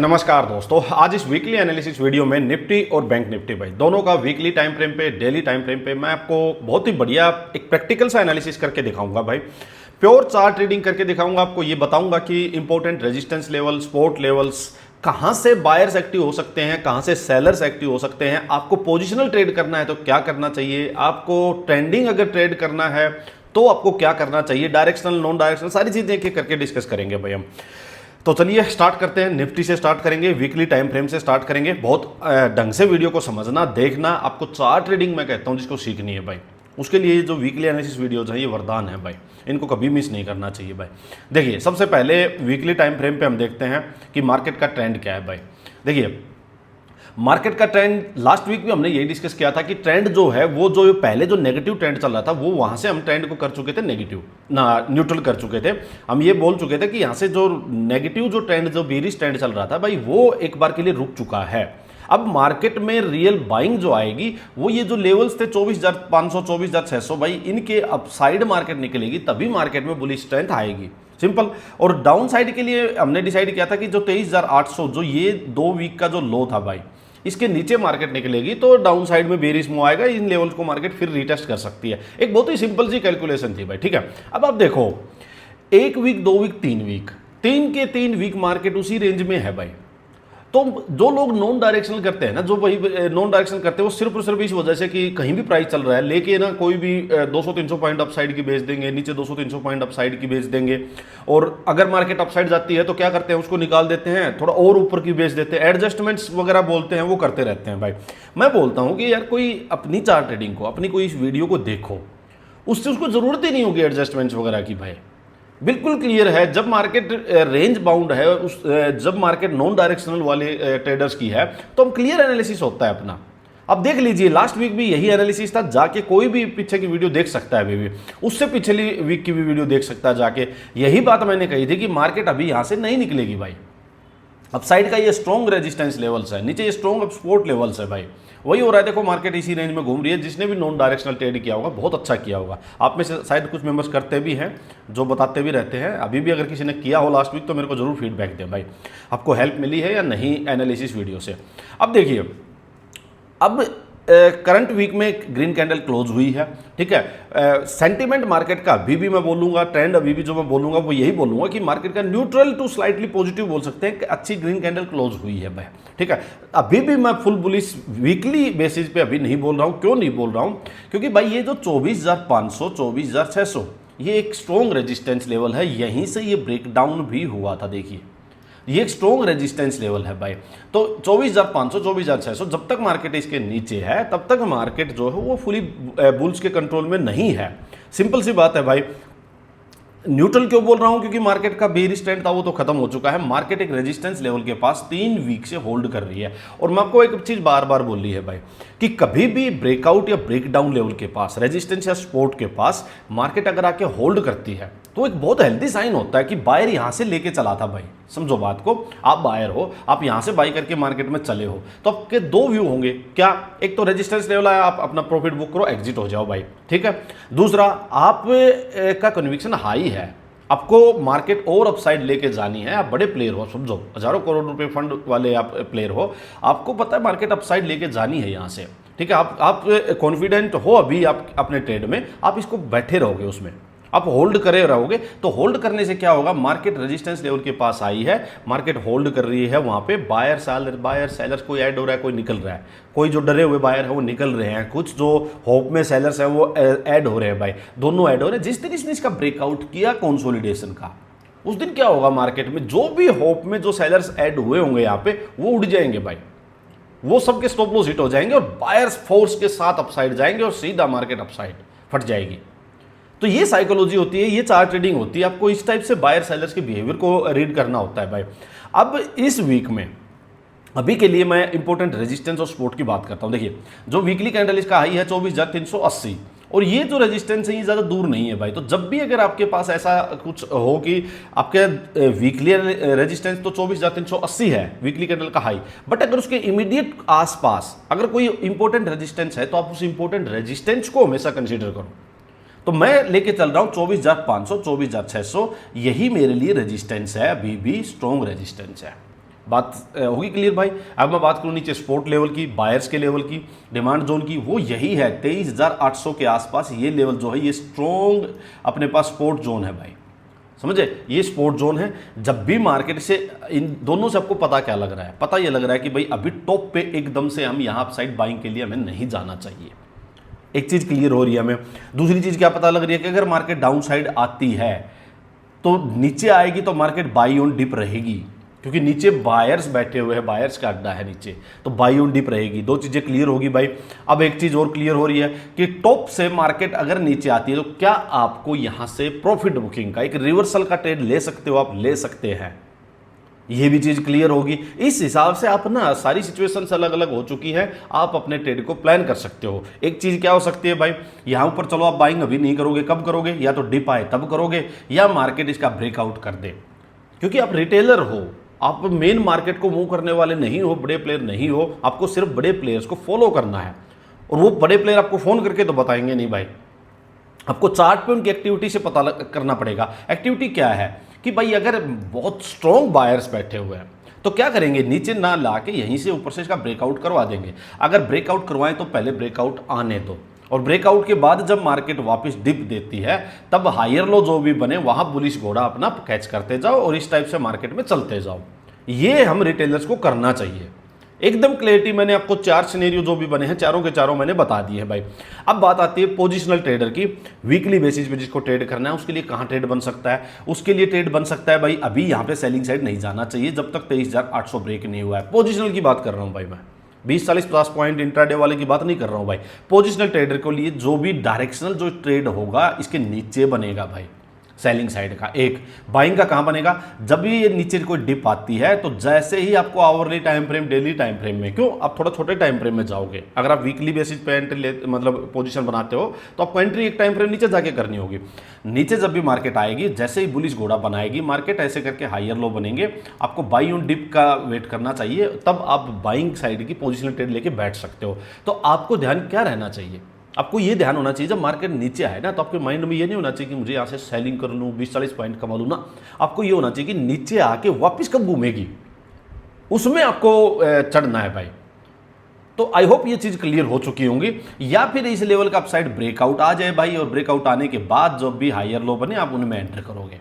नमस्कार दोस्तों, आज इस वीकली एनालिसिस वीडियो में निफ्टी और बैंक निफ्टी भाई दोनों का वीकली टाइम फ्रेम पे, डेली टाइम फ्रेम पे मैं आपको बहुत ही बढ़िया एक प्रैक्टिकल सा एनालिसिस करके दिखाऊंगा भाई। प्योर चार्ट ट्रेडिंग करके दिखाऊंगा आपको। ये बताऊंगा कि important resistance level, support levels, कहां से बायर्स एक्टिव हो सकते हैं, कहां से सेलर्स एक्टिव हो सकते हैं। आपको पोजिशनल ट्रेड करना है तो क्या करना चाहिए, आपको ट्रेंडिंग अगर ट्रेड करना है तो आपको क्या करना चाहिए, डायरेक्शनल, नॉन डायरेक्शनल, सारी चीजें एक एक करके डिस्कस करेंगे भाई हम। तो चलिए स्टार्ट करते हैं। निफ्टी से स्टार्ट करेंगे, वीकली टाइम फ्रेम से स्टार्ट करेंगे। बहुत ढंग से वीडियो को समझना, देखना। आपको चार्ट ट्रेडिंग मैं कहता हूं जिसको सीखनी है भाई, उसके लिए जो वीकली एनालिसिस वीडियोज हैं ये वरदान है भाई, इनको कभी मिस नहीं करना चाहिए भाई। देखिए सबसे पहले वीकली टाइम फ्रेम पे हम देखते हैं कि मार्केट का ट्रेंड क्या है भाई। देखिए मार्केट का ट्रेंड लास्ट वीक भी हमने यही डिस्कस किया था कि ट्रेंड जो है वो जो पहले जो नेगेटिव ट्रेंड चल रहा था वो वहां से हम ट्रेंड को कर चुके थे नेगेटिव ना, न्यूट्रल कर चुके थे। हम ये बोल चुके थे कि यहां से जो नेगेटिव जो ट्रेंड, जो बेरिश ट्रेंड चल रहा था भाई, वो एक बार के लिए रुक चुका है। अब मार्केट में रियल बाइंग जो आएगी वो ये जो लेवल्स थे 24,500, 24,600 भाई, इनके अपसाइड मार्केट निकलेगी, तभी मार्केट में बुलिश स्ट्रेंथ आएगी। सिंपल। और डाउन साइड के लिए हमने डिसाइड किया था कि जो 23,800 जो ये 2 वीक का जो लो था भाई, इसके नीचे मार्केट निकलेगी तो डाउन साइड में बेरिश मूव आएगा, इन लेवल्स को मार्केट फिर रीटेस्ट कर सकती है। एक बहुत ही सिंपल सी कैलकुलेशन थी भाई, ठीक है। अब आप देखो 1 week, 2 week, 3 week, 3 week market उसी रेंज में है भाई। तो जो लोग नॉन डायरेक्शनल करते हैं ना, जो भाई नॉन डायरेक्शनल करते हैं, वो सिर्फ और सिर्फ इस वजह से कि कहीं भी प्राइस चल रहा है लेके ना कोई भी 200-300 पॉइंट अपसाइड की बेच देंगे, नीचे 200-300 पॉइंट अपसाइड की बेच देंगे। और अगर मार्केट अपसाइड जाती है तो क्या करते हैं, उसको निकाल देते हैं, थोड़ा और ऊपर की बेच देते हैं, एडजस्टमेंट्स वगैरह बोलते हैं, वो करते रहते हैं भाई। मैं बोलता हूँ कि यार कोई अपनी चार्ट ट्रेडिंग को, अपनी कोई इस वीडियो को देखो, उससे उसको जरूरत ही नहीं होगी एडजस्टमेंट्स वगैरह की भाई। बिल्कुल क्लियर है। जब मार्केट रेंज बाउंड है, जब मार्केट नॉन डायरेक्शनल वाले ट्रेडर्स की है तो हम क्लियर एनालिसिस होता है अपना। अब देख लीजिए लास्ट वीक भी यही एनालिसिस था, जाके कोई भी पीछे की वीडियो देख सकता है अभी भी, उससे पिछली वीक की भी वीडियो देख सकता है जाके। यही बात मैंने कही थी कि मार्केट अभी यहां से नहीं निकलेगी भाई। अपसाइड का ये स्ट्रॉन्ग रेजिस्टेंस लेवल्स है, नीचे ये स्ट्रॉन्ग सपोर्ट लेवल्स है भाई। वही हो रहा है, देखो मार्केट इसी रेंज में घूम रही है। जिसने भी नॉन डायरेक्शनल ट्रेड किया होगा बहुत अच्छा किया होगा। आप में से शायद कुछ मेंबर्स करते भी हैं, जो बताते भी रहते हैं। अभी भी अगर किसी ने किया हो लास्ट वीक तो मेरे को जरूर फीडबैक दें भाई, आपको हेल्प मिली है या नहीं एनालिसिस वीडियो से। अब देखिए, अब करंट वीक में ग्रीन कैंडल क्लोज हुई है, ठीक है। सेंटीमेंट मार्केट का अभी भी मैं बोलूंगा, ट्रेंड अभी भी जो मैं बोलूंगा वो यही बोलूंगा कि मार्केट का न्यूट्रल टू स्लाइटली पॉजिटिव बोल सकते हैं कि अच्छी ग्रीन कैंडल क्लोज हुई है भाई, ठीक है। अभी भी मैं फुल बुलिश वीकली बेसिस पे अभी नहीं बोल रहा हूं। क्यों नहीं बोल रहा हूं? क्योंकि भाई ये जो 24,500, 24,600 ये एक स्ट्रॉन्ग रेजिस्टेंस लेवल है, यहीं से ये ब्रेकडाउन भी हुआ था। देखिए ये एक स्ट्रॉन्ग रेजिस्टेंस लेवल है भाई। तो 24,500, 24,600 जब तक मार्केट इसके नीचे है तब तक मार्केट जो है वो फुली बुल्स के कंट्रोल में नहीं है। सिंपल सी बात है भाई। न्यूट्रल क्यों बोल रहा हूं? क्योंकि मार्केट का बेरिश ट्रेंड था वो तो खत्म हो चुका है। मार्केट एक रेजिस्टेंस लेवल के पास 3 वीक से होल्ड कर रही है। और मैं आपको एक चीज बार बार बोल रही है भाई कि कभी भी ब्रेकआउट या ब्रेकडाउन लेवल के पास, रेजिस्टेंस या सपोर्ट के पास मार्केट अगर आके होल्ड करती है तो एक बहुत हेल्दी साइन होता है कि बायर यहां से लेके चला था भाई। समझो बात को, आप बायर हो, आप यहां से बाई करके मार्केट में चले हो तो आपके 2 व्यू होंगे। क्या? एक तो रेजिस्टेंस लेवल आया, आप अपना प्रॉफिट बुक करो, एग्जिट हो जाओ भाई, ठीक है। दूसरा, आप का कन्विक्शन हाई है, आपको मार्केट और अपसाइड लेके जानी है। आप बड़े प्लेयर हो, समझो हजारों करोड़ रुपए फंड वाले आप प्लेयर हो, आपको पता है मार्केट अपसाइड लेके जानी है यहां से, ठीक है। आप कॉन्फिडेंट हो अभी आप अपने ट्रेड में, आप इसको बैठे रहोगे, उसमें आप होल्ड करे रहोगे। तो होल्ड करने से क्या होगा, मार्केट रेजिस्टेंस लेवल के पास आई है, मार्केट होल्ड कर रही है, वहां पे बायर सेलर्स कोई ऐड हो रहा है, कोई निकल रहा है, कोई जो डरे हुए बायर है वो निकल रहे हैं, कुछ जो होप में सेलर्स है वो ऐड हो रहे हैं भाई, दोनों ऐड हो रहे हैं। जिस दिन इसने इसका ब्रेकआउट किया कंसोलिडेशन का, उस दिन क्या होगा, मार्केट में जो भी होप में जो सेलर्स ऐड हुए होंगे यहां पे वो उड़ जाएंगे भाई, वो सबके स्टॉप लॉस हिट हो जाएंगे और बायर्स फोर्स के साथ अपसाइड जाएंगे और सीधा मार्केट अपसाइड फट जाएगी। तो ये साइकोलॉजी होती है, ये चार्ट ट्रेडिंग होती है। आपको इस टाइप से बायर सेलर्स के बिहेवियर को रीड करना होता है भाई। अब इस वीक में अभी के लिए मैं इंपॉर्टेंट रेजिस्टेंस और सपोर्ट की बात करता हूं। देखिए जो वीकली कैंडल इसका हाई है 24,380 और ये जो रेजिस्टेंस है ये ज़्यादा दूर नहीं है भाई। तो जब भी अगर आपके पास ऐसा कुछ हो कि आपके वीकली रेजिस्टेंस तो 24,380 है वीकली कैंडल का हाई, बट अगर उसके इमीडिएट आसपास अगर कोई इंपॉर्टेंट रेजिस्टेंस है तो आप उस इंपॉर्टेंट रेजिस्टेंस को हमेशा कंसीडर करो। तो मैं लेके चल रहा हूं 24,500, 24,600, यही मेरे लिए रेजिस्टेंस है, अभी भी स्ट्रॉन्ग रेजिस्टेंस है। बात होगी क्लियर भाई। अब मैं बात करूं नीचे सपोर्ट लेवल की, बायर्स के लेवल की, डिमांड जोन की, वो यही है 23,800 के आसपास। ये लेवल जो है ये स्ट्रॉन्ग अपने पास सपोर्ट जोन है भाई, समझे, ये सपोर्ट जोन है। जब भी मार्केट से इन दोनों से आपको पता क्या लग रहा है, पता ये लग रहा है कि भाई अभी टॉप पे एकदम से हम यहाँ अपसाइड बाइंग के लिए हमें नहीं जाना चाहिए। एक चीज क्लियर हो रही है हमें। दूसरी चीज क्या पता लग रही है कि अगर मार्केट डाउन साइड आती है तो नीचे आएगी तो मार्केट बाई ऑन डिप रहेगी, क्योंकि नीचे बायर्स बैठे हुए हैं, बायर्स का अड्डा है नीचे, तो बाई ऑन डिप रहेगी। दो चीजें क्लियर होगी भाई। अब एक चीज और क्लियर हो रही है कि टॉप से मार्केट अगर नीचे आती है तो क्या आपको यहां से प्रॉफिट बुकिंग का एक रिवर्सल का ट्रेड ले सकते हो, आप ले सकते हैं, ये भी चीज क्लियर होगी। इस हिसाब से आप ना सारी सिचुएशन अलग अलग हो चुकी है, आप अपने ट्रेड को प्लान कर सकते हो। एक चीज क्या हो सकती है भाई, यहां ऊपर चलो आप बाइंग अभी नहीं करोगे, कब करोगे, या तो डिप आए तब करोगे या मार्केट इसका ब्रेकआउट कर दे, क्योंकि आप रिटेलर हो, आप मेन मार्केट को मूव करने वाले नहीं हो, बड़े प्लेयर नहीं हो, आपको सिर्फ बड़े प्लेयर्स को फॉलो करना है। और वो बड़े प्लेयर आपको फोन करके तो बताएंगे नहीं भाई, आपको चार्ट पे उनकी एक्टिविटी से पता करना पड़ेगा। एक्टिविटी क्या है कि भाई अगर बहुत स्ट्रॉन्ग बायर्स बैठे हुए हैं तो क्या करेंगे, नीचे ना ला के यहीं से ऊपर से इसका ब्रेकआउट करवा देंगे। अगर ब्रेकआउट करवाएं तो पहले ब्रेकआउट आने दो, और ब्रेकआउट के बाद जब मार्केट वापस डिप देती है तब हायर लो जो भी बने वहां बुलिश घोड़ा अपना कैच करते जाओ और इस टाइप से मार्केट में चलते जाओ। ये हम रिटेलर्स को करना चाहिए। एकदम क्लैरिटी मैंने आपको 4 सिनेरियो जो भी बने हैं चारों के चारों मैंने बता दिए हैं भाई। अब बात आती है पोजिशनल ट्रेडर की, वीकली बेसिस पे जिसको ट्रेड करना है उसके लिए कहां ट्रेड बन सकता है। उसके लिए ट्रेड बन सकता है भाई, अभी यहां पे सेलिंग साइड नहीं जाना चाहिए जब तक 23,800 ब्रेक नहीं हुआ है। पोजिशनल की बात कर रहा हूं भाई मैं, 20-40-50 पॉइंट इंट्राडे वाले की बात नहीं कर रहा हूं भाई। पोजिशनल ट्रेडर के लिए जो भी डायरेक्शनल जो ट्रेड होगा इसके नीचे बनेगा भाई, सेलिंग साइड का। एक बाइंग का कहां बनेगा, जब भी ये नीचे कोई डिप आती है तो जैसे ही आपको hourly time frame, daily time frame में, क्यों आप थोड़ा छोटे टाइम फ्रेम में जाओगे, अगर आप वीकली बेसिस पे एंट्री मतलब पोजीशन बनाते हो तो आपको एंट्री एक टाइम फ्रेम नीचे जाके करनी होगी। नीचे जब भी मार्केट आएगी, जैसे ही बुलिश घोड़ा बनाएगी मार्केट, ऐसे करके हायर लो बनेंगे, आपको बाई ऑन डिप का वेट करना चाहिए, तब आप बाइंग साइड की पोजिशनल ट्रेड लेके बैठ सकते हो। तो आपको ध्यान क्या रहना चाहिए, आपको ये ध्यान होना चाहिए जब मार्केट नीचे आए ना तो आपके माइंड में ये नहीं होना चाहिए कि मुझे यहाँ से सेलिंग कर लूँ 20-40 पॉइंट कमा लूँ ना। आपको ये होना चाहिए कि नीचे आके वापस कब घूमेगी उसमें आपको चढ़ना है भाई। तो आई होप ये चीज क्लियर हो चुकी होंगी। या फिर इस लेवल का अपसाइड ब्रेकआउट आ जाए भाई, और ब्रेकआउट आने के बाद जब भी हायर लो बने आप उनमें एंटर करोगे,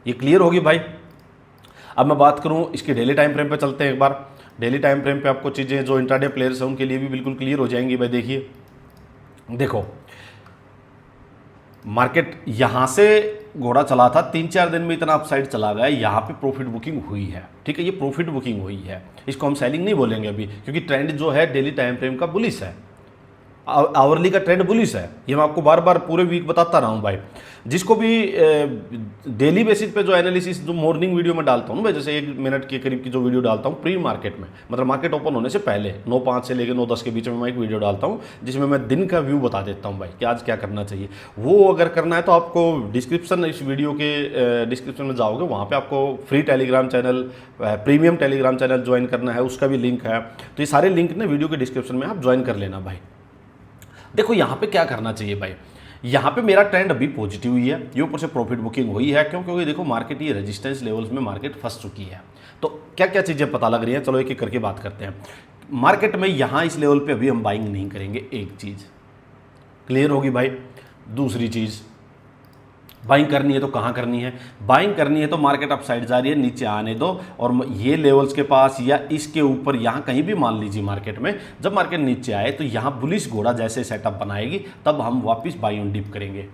ये क्लियर होगी भाई। अब मैं बात करूं इसके डेली टाइम फ्रेम पे चलते हैं एक बार। डेली टाइम फ्रेम पे आपको चीजें जो इंट्राडे प्लेयर्स हैं उनके लिए भी बिल्कुल क्लियर हो जाएंगी भाई। देखिए, देखो मार्केट यहां से घोड़ा चला था, 3-4 दिन में इतना अपसाइड चला गया, यहां पे प्रॉफिट बुकिंग हुई है, ठीक है, ये प्रॉफिट बुकिंग हुई है, इसको हम सेलिंग नहीं बोलेंगे अभी, क्योंकि ट्रेंड जो है डेली टाइम फ्रेम का बुलिश है, आवरली का ट्रेंड बुलिश है। ये मैं आपको बार बार पूरे वीक बताता रहा हूं भाई। जिसको भी डेली बेसिस पे जो एनालिसिस जो मॉर्निंग वीडियो में डालता हूं भाई, जैसे 1 मिनट के करीब की जो वीडियो डालता हूं प्री मार्केट में, मतलब मार्केट ओपन होने से पहले 9:05 से लेकर 9:10 के बीच में मैं एक वीडियो डालता हूं जिसमें मैं दिन का व्यू बता देता हूं भाई कि आज क्या करना चाहिए। वो अगर करना है तो आपको डिस्क्रिप्शन, इस वीडियो के डिस्क्रिप्शन में जाओगे, वहाँ पर आपको free Telegram channel, premium Telegram channel join करना है, उसका भी लिंक है। तो ये सारे लिंक ना वीडियो के डिस्क्रिप्शन में आप ज्वाइन कर लेना भाई। देखो यहाँ पे क्या करना चाहिए भाई, यहाँ पे मेरा ट्रेंड अभी पॉजिटिव हुई है, ये ऊपर से प्रॉफिट बुकिंग हुई है, क्यों, क्योंकि देखो मार्केट ये रेजिस्टेंस लेवल्स में मार्केट फंस चुकी है। तो क्या क्या चीज़ें पता लग रही हैं, चलो एक एक करके बात करते हैं। मार्केट में यहाँ इस लेवल पे अभी हम बाइंग नहीं करेंगे, एक चीज़ क्लियर होगी भाई। दूसरी चीज़, बाइंग करनी है तो कहाँ करनी है, बाइंग करनी है तो मार्केट अपसाइड जा रही है, नीचे आने दो, और ये लेवल्स के पास या इसके ऊपर यहाँ कहीं भी मान लीजिए मार्केट में, जब मार्केट नीचे आए तो यहाँ बुलिश घोड़ा जैसे सेटअप बनाएगी तब हम वापस बाई ऑन डिप करेंगे।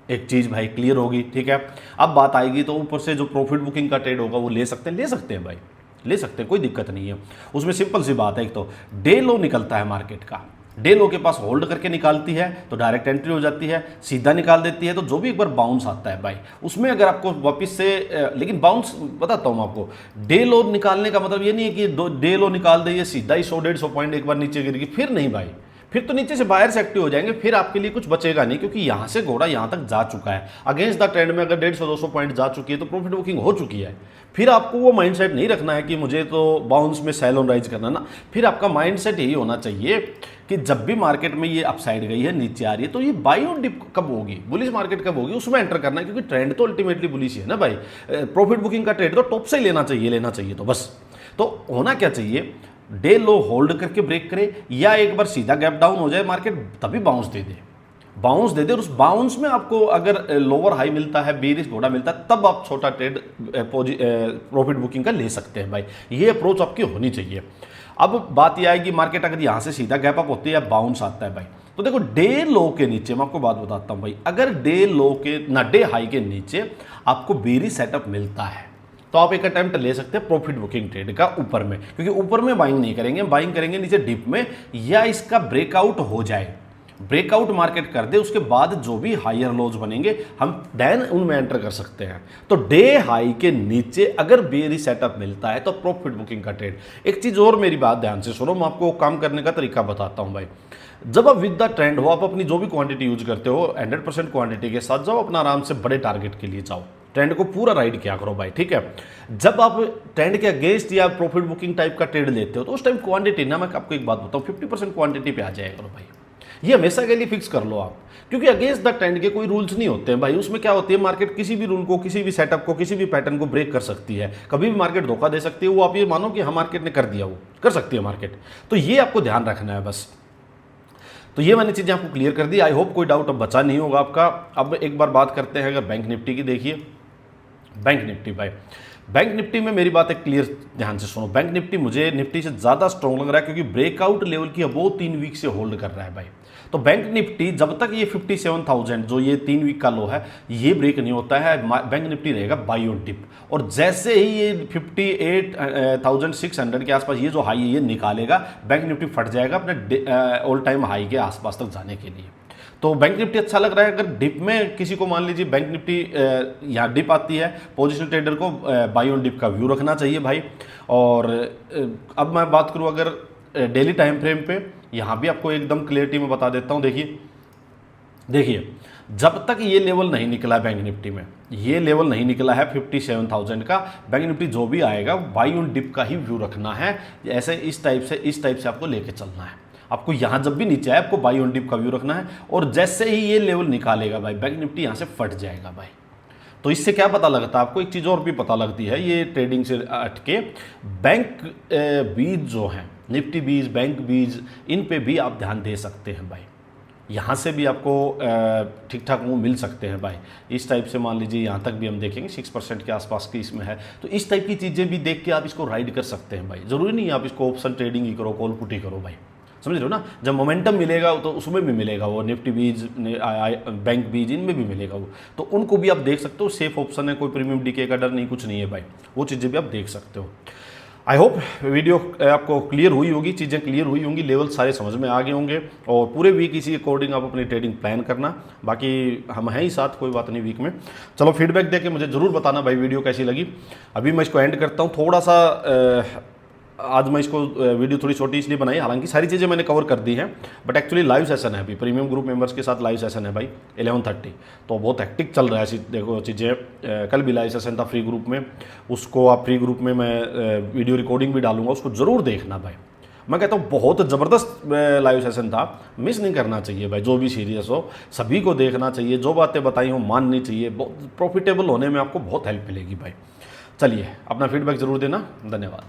एक चीज़ भाई क्लियर होगी, ठीक है। अब बात आएगी तो ऊपर से जो प्रॉफिट बुकिंग का ट्रेड होगा वो ले सकते हैं भाई, ले सकते हैं, कोई दिक्कत नहीं है उसमें। सिंपल सी बात है, एक तो डे लो निकलता है मार्केट का, डे लो के पास होल्ड करके निकालती है तो डायरेक्ट एंट्री हो जाती है, सीधा निकाल देती है तो जो भी एक बार बाउंस आता है भाई उसमें अगर आपको वापस से, लेकिन बाउंस बताता हूँ आपको, डे लो निकालने का मतलब ये नहीं है कि डे लो निकाल दे ये सीधा ही 100-150 पॉइंट एक बार नीचे गिर गई, फिर नहीं भाई, फिर तो नीचे से बायर्स एक्टिव हो जाएंगे, फिर आपके लिए कुछ बचेगा नहीं, क्योंकि यहां से घोड़ा यहां तक जा चुका है। अगेंस्ट द ट्रेंड में अगर 150-200 पॉइंट जा चुकी है तो प्रॉफिट बुकिंग हो चुकी है। फिर आपको वो माइंडसेट नहीं रखना है कि मुझे तो बाउंस में सेल ऑन राइज करना ना, फिर आपका माइंडसेट यही होना चाहिए कि जब भी मार्केट में ये अपसाइड गई है, नीचे आ रही है, तो ये बाई ऑन डिप कब होगी, बुलिश मार्केट कब होगी, उसमें एंटर करना है, क्योंकि ट्रेंड तो अल्टीमेटली बुलिश ही है ना भाई। प्रॉफिट बुकिंग का ट्रेड तो टॉप से ही लेना चाहिए तो बस। तो होना क्या चाहिए, डे लो होल्ड करके ब्रेक करे या एक बार सीधा गैप डाउन हो जाए मार्केट तभी बाउंस दे दे, और उस बाउंस में आपको अगर लोअर हाई मिलता है, बेरिश घोड़ा मिलता है, तब आप छोटा ट्रेड प्रॉफिट बुकिंग का ले सकते हैं भाई। ये अप्रोच आपकी होनी चाहिए। अब बात यह आएगी मार्केट अगर यहाँ से सीधा गैप अप होती है या बाउंस आता है भाई, तो देखो डे लो के नीचे मैं आपको बात बताता हूँ भाई, अगर डे लो के ना डे हाई के नीचे आपको बेरिश सेटअप मिलता है तो आप एक अटेम्प्ट ले सकते हैं प्रॉफिट बुकिंग ट्रेड का ऊपर में, क्योंकि ऊपर में बाइंग नहीं करेंगे, बाइंग करेंगे नीचे डिप में, या इसका ब्रेकआउट हो जाए, ब्रेकआउट मार्केट कर दे, उसके बाद जो भी हायर लोज बनेंगे हम देन उनमें एंटर कर सकते हैं। तो डे हाई के नीचे अगर बेरिश सेटअप मिलता है तो प्रॉफिट बुकिंग का ट्रेड। एक चीज और मेरी बात ध्यान से सुनो, मैं आपको काम करने का तरीका बताता हूं भाई। जब आप विद द ट्रेंड हो, आप अपनी जो भी क्वांटिटी यूज करते हो 100% क्वांटिटी के साथ जाओ, अपना आराम से बड़े टारगेट के लिए जाओ, ट्रेंड को पूरा राइड किया करो भाई, ठीक है। जब आप ट्रेंड के अगेंस्ट या प्रॉफिट बुकिंग टाइप का ट्रेड लेते हो तो उस टाइम क्वांटिटी ना, मैं आपको एक बात बताऊं, 50% क्वांटिटी पे आ जाएगा करो भाई, ये हमेशा के लिए फिक्स कर लो आप, क्योंकि अगेंस्ट द ट्रेंड के कोई रूल्स नहीं होते हैं भाई। उसमें क्या होती है, मार्केट किसी भी रूल को, किसी भी सेटअप को, किसी भी पैटर्न को ब्रेक कर सकती है, कभी भी मार्केट धोखा दे सकती है। वो आप ये मानो कि हाँ मार्केट ने कर दिया, वो कर सकती है मार्केट। तो ये आपको ध्यान रखना है बस। तो ये मैंने चीज़ें आपको क्लियर कर दी, आई होप कोई डाउट अब बचा नहीं होगा आपका। अब एक बार बात करते हैं अगर बैंक निफ्टी की। देखिए बैंक निफ्टी भाई, बैंक निफ्टी में मेरी बात है क्लियर ध्यान से सुनो। बैंक निफ्टी मुझे निफ्टी से ज़्यादा स्ट्रॉन्ग लग रहा है, क्योंकि ब्रेकआउट लेवल की वो 3 वीक से होल्ड कर रहा है भाई। तो बैंक निफ्टी जब तक ये 57,000 जो ये 3 वीक का लो है ये ब्रेक नहीं होता है, बैंक निफ्टी रहेगा बाई ऑन डिप। और जैसे ही ये 58,600 के आसपास ये जो हाई है ये निकालेगा, बैंक निफ्टी फट जाएगा अपने ऑल टाइम हाई के आसपास तक जाने के लिए। तो बैंक निफ्टी अच्छा लग रहा है। अगर डिप में किसी को मान लीजिए बैंक निफ्टी यहाँ डिप आती है, पोजिशनल ट्रेडर को बाई ऑन डिप का व्यू रखना चाहिए भाई। और अब मैं बात करूँ अगर डेली टाइम फ्रेम पे, यहाँ भी आपको एकदम क्लियरिटी में बता देता हूँ। देखिए जब तक ये लेवल नहीं निकला बैंक निफ्टी में, ये लेवल नहीं निकला है 57,000 का, बैंक निफ्टी जो भी आएगा बाई ऑन डिप का ही व्यू रखना है। ऐसे इस टाइप से आपको लेके चलना है। आपको यहाँ जब भी नीचे आए आपको बाई ऑन डिप का व्यू रखना है, और जैसे ही ये लेवल निकालेगा भाई बैंक निफ्टी यहाँ से फट जाएगा भाई। तो इससे क्या पता लगता है आपको, एक चीज़ और भी पता लगती है ये ट्रेडिंग से हटके, बैंक बीज जो हैं, निफ्टी बीज, बैंक बीज, इन पे भी आप ध्यान दे सकते हैं भाई। यहाँ से भी आपको ठीक ठाक वो मिल सकते हैं भाई। इस टाइप से मान लीजिए यहाँ तक भी हम देखेंगे 6% के आसपास की इसमें है। तो इस टाइप की चीज़ें भी देख के आप इसको राइड कर सकते हैं भाई। ज़रूरी नहीं है आप इसको ऑप्शन ट्रेडिंग ही करो, कॉल पुट ही करो भाई, समझ रहे हो ना। जब मोमेंटम मिलेगा तो उसमें भी मिलेगा, वो निफ्टी बीज, बैंक बीज, इनमें भी मिलेगा वो, तो उनको भी आप देख सकते हो। सेफ ऑप्शन है, कोई प्रीमियम डीके का डर नहीं, कुछ नहीं है भाई। वो चीज़ें भी आप देख सकते हो। आई होप वीडियो आपको क्लियर हुई होगी, चीज़ें क्लियर हुई होंगी, लेवल सारे समझ में आ गए होंगे। और पूरे वीक इसी अकॉर्डिंग आप अपनी ट्रेडिंग प्लान करना। बाकी हम हैं ही साथ, कोई बात नहीं वीक में। चलो फीडबैक देके मुझे ज़रूर बताना भाई वीडियो कैसी लगी। अभी मैं इसको एंड करता हूँ। थोड़ा सा आज मैं इसको वीडियो थोड़ी छोटी इसलिए बनाई, हालांकि सारी चीज़ें मैंने कवर कर दी हैं, बट एक्चुअली लाइव सेशन है अभी, प्रीमियम ग्रुप मेंबर्स के साथ लाइव सेशन है भाई 11:30। तो बहुत हेक्टिक चल रहा है देखो चीज़ें। कल भी लाइव सेशन था फ्री ग्रुप में, उसको आप फ्री ग्रुप में मैं वीडियो रिकॉर्डिंग भी डालूंगा, उसको ज़रूर देखना भाई। मैं कहता हूँ बहुत ज़बरदस्त लाइव सेशन था, मिस नहीं करना चाहिए भाई। जो भी सीरियस हो सभी को देखना चाहिए, जो बातें बताई हो माननी चाहिए। बहुत प्रॉफिटेबल होने में आपको बहुत हेल्प मिलेगी भाई। चलिए अपना फीडबैक ज़रूर देना, धन्यवाद।